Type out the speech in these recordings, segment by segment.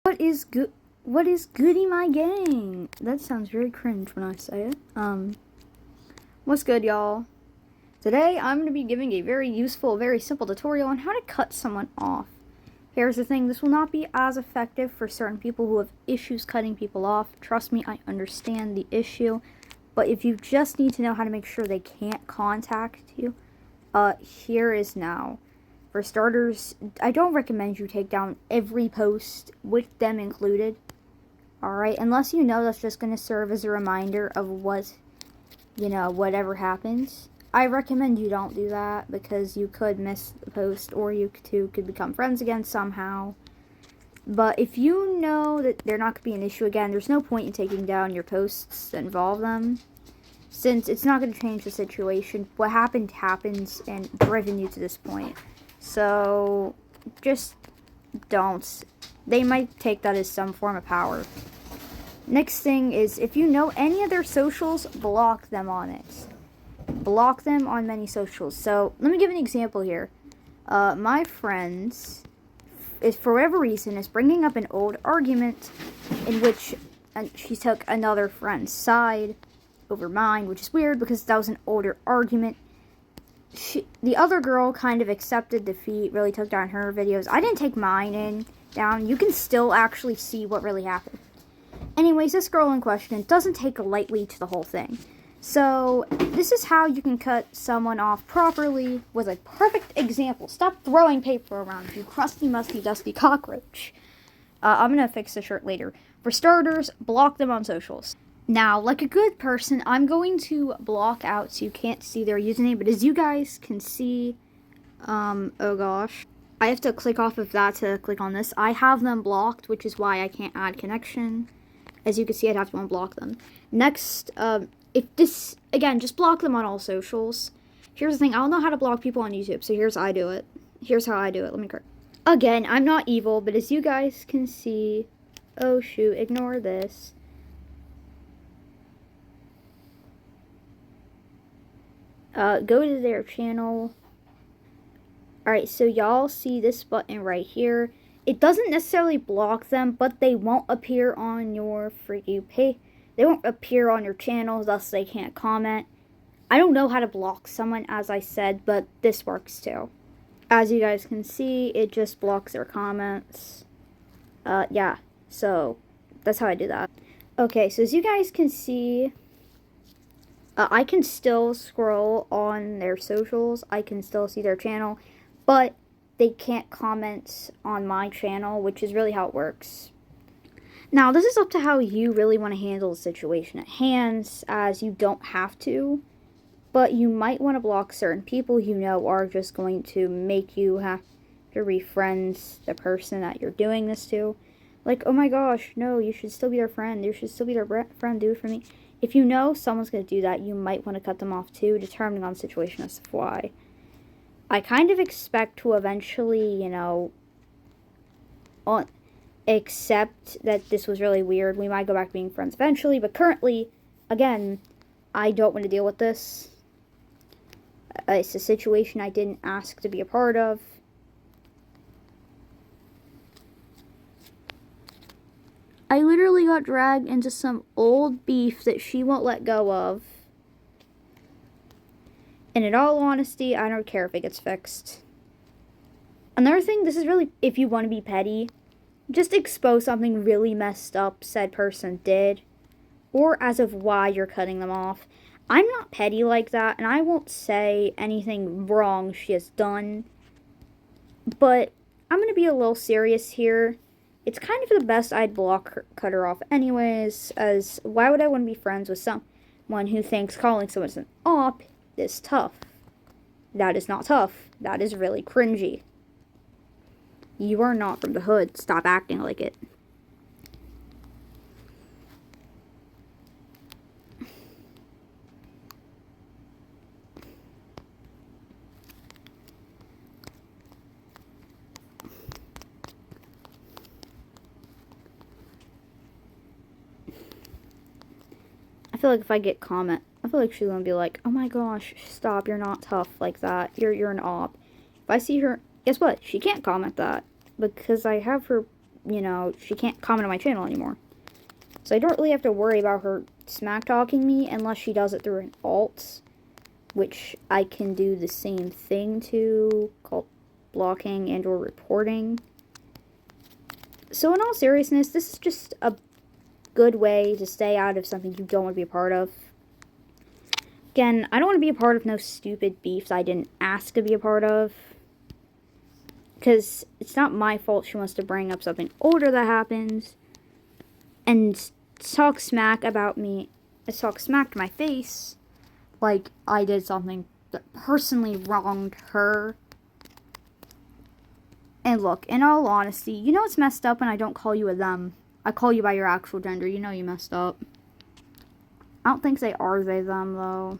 What is goody, my gang? That sounds very cringe when I say it. What's good, y'all? Today, I'm going to be giving a very useful, very simple tutorial on how to cut someone off. Here's the thing, this will not be as effective for certain people who have issues cutting people off. Trust me, I understand the issue. But if you just need to know how to make sure they can't contact you, here is now. For starters, I don't recommend you take down every post with them included. Alright, unless you know that's just going to serve as a reminder of what, whatever happens. I recommend you don't do that because you could miss the post or you two could become friends again somehow. But if you know that they're not going to be an issue again, there's no point in taking down your posts that involve them. Since it's not going to change the situation. What happened happens and driven you to this point. So, just don't. They might take that as some form of power. Next thing is, if you know any of their socials, block them on it. Block them on many socials. So, let me give an example here. My friends, for whatever reason, is bringing up an old argument in which she took another friend's side over mine, which is weird because that was an older argument. The other girl kind of accepted defeat, really took down her videos. I didn't take mine down. You can still actually see what really happened. Anyways, this girl in question doesn't take lightly to the whole thing. So, this is how you can cut someone off properly with a perfect example. Stop throwing paper around, you crusty, musty, dusty cockroach. I'm going to fix the shirt later. For starters, block them on socials. Now, like a good person, I'm going to block out so you can't see their username. But as you guys can see, oh gosh, I have to click off of that to click on this. I have them blocked, which is why I can't add connection. As you can see, I'd have to unblock them. Next, again, just block them on all socials. Here's the thing, I don't know how to block people on YouTube, so here's how I do it. Here's how I do it, let me correct. Again, I'm not evil, but as you guys can see, oh shoot, ignore this. Go to their channel. Alright, so y'all see this button right here. It doesn't necessarily block them, but they won't appear on your freaking page. They won't appear on your channel, thus they can't comment. I don't know how to block someone, as I said, but this works too. As you guys can see, it just blocks their comments. Yeah, so that's how I do that. Okay, so as you guys can see, I can still scroll on their socials. I can still see their channel, but they can't comment on my channel, which is really how it works. Now, this is up to how you really want to handle the situation at hand, as you don't have to, but you might want to block certain people you know are just going to make you have to refriend the person that you're doing this to. Like, oh my gosh, no, you should still be their friend. You should still be their friend, do it for me. If you know someone's going to do that, you might want to cut them off too, determining on the situation as to why. I kind of expect to eventually, accept that this was really weird. We might go back to being friends eventually, but currently, again, I don't want to deal with this. It's a situation I didn't ask to be a part of. I literally got dragged into some old beef that she won't let go of. And in all honesty, I don't care if it gets fixed. Another thing, this is really, if you want to be petty, just expose something really messed up said person did, or as of why you're cutting them off. I'm not petty like that, and I won't say anything wrong she has done, but I'm going to be a little serious here. It's kind of the best I'd cut her off anyways, as why would I want to be friends with someone who thinks calling someone an op is tough? That is not tough. That is really cringy. You are not from the hood. Stop acting like it. I feel like if I get comment, I feel like she's gonna be like, oh my gosh, stop, you're not tough like that. You're an op. If I see her, guess what? She can't comment that because I have her you know, she can't comment on my channel anymore. So I don't really have to worry about her smack talking me unless she does it through an alt, which I can do the same thing to, called blocking and or reporting. So in all seriousness, this is just a good way to stay out of something you don't want to be a part of. Again, I don't want to be a part of no stupid beefs I didn't ask to be a part of. Because it's not my fault she wants to bring up something older that happens and talk smack about me, talk smack to my face like I did something that personally wronged her. And look, in all honesty, you know it's messed up when I don't call you a them. I call you by your actual gender. You know you messed up. I don't think they are they them though.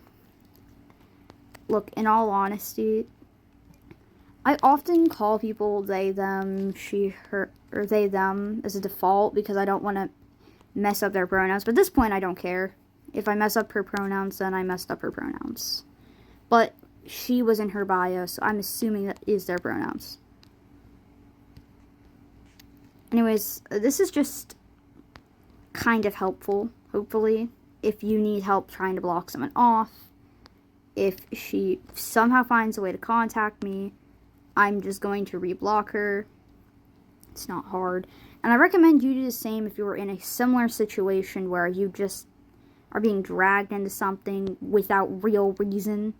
Look, in all honesty, I often call people they, them, she, her, or they, them as a default because I don't want to mess up their pronouns. But at this point, I don't care. If I mess up her pronouns, then I messed up her pronouns. But she was in her bio, so I'm assuming that is their pronouns. Anyways, this is just kind of helpful, hopefully, if you need help trying to block someone off. If she somehow finds a way to contact me, I'm just going to reblock her. It's not hard. And I recommend you do the same if you were in a similar situation where you just are being dragged into something without real reason.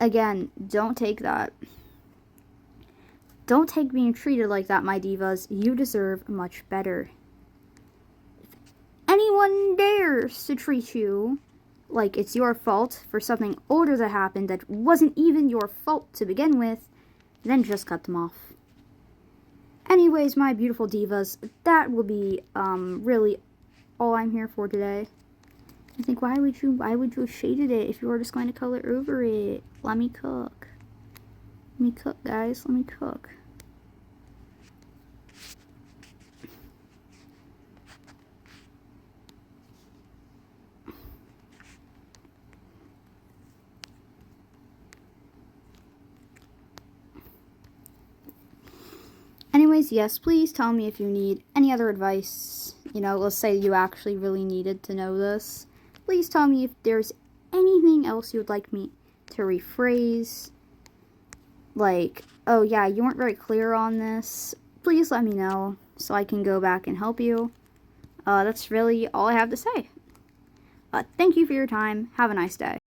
Again, don't take that. Don't take being treated like that, my divas. You deserve much better. If anyone dares to treat you like it's your fault for something older that happened that wasn't even your fault to begin with, then just cut them off. Anyways, my beautiful divas, that will be really all I'm here for today. I think why would you have shaded it if you were just going to color over it? Let me cook. Let me cook, guys. Let me cook. Anyways, yes, please tell me if you need any other advice. You know, let's say you actually really needed to know this. Please tell me if there's anything else you would like me to rephrase. Like, oh yeah, you weren't very clear on this. Please let me know so I can go back and help you. That's really all I have to say. Thank you for your time. Have a nice day.